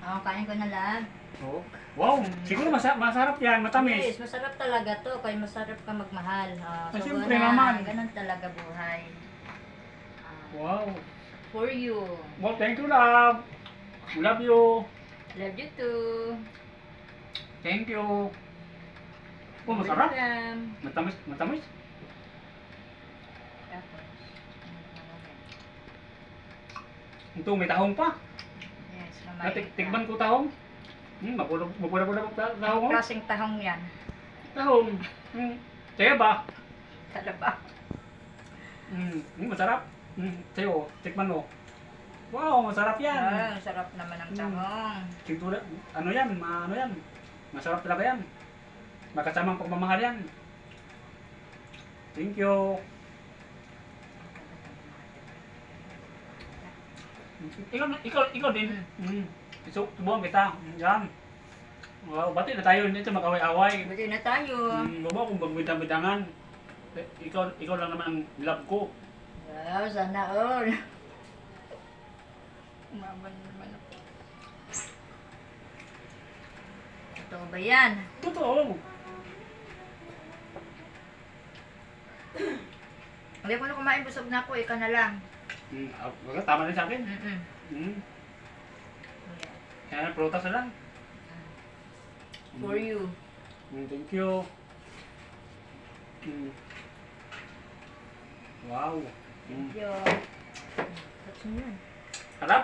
Oh, kain ko na lang. Oh. Wow, siguro masarap yan, matamis. Yes, masarap talaga to. Kaya masarap ka magmahal. Ah, So, siyempre naman. Ganun talaga buhay. Wow. For you. Well, thank you, love. Love you. Love you too. Thank you. Oh, masarap. Welcome. Matamis, matamis. Tapos, Ito, may tahong pa. yes, mamaya. Tikman ko tahong. Mapura-pura tahong ko. Klaseng tahong yan. Tahong. Kaya ba? Talaba. Masarap. Sa'yo, tikman mo. Wow, masarap yan. Ah, sarap naman ang tahong. Siguro, ano yan, ano yan. Masarap talaga yan. Makasamang pagmamahal yan. Thank you. Ikaw din. Subuhan kita. Yan. Wow, bati na tayo dito mag-away-away. Buti na tayo. Lubo kung magbidang-bidangan. Ikaw lang naman ang love ko. Wow, sana all. Umaman naman ako. Totoo ba yan? Totoo. Hindi ko na kumain, busog na ako. Ikaw na lang. Tama na sa akin. Yeah. Kaya prutas na lang. For you. Thank you. Wow. Thank you. What's yun? Harap.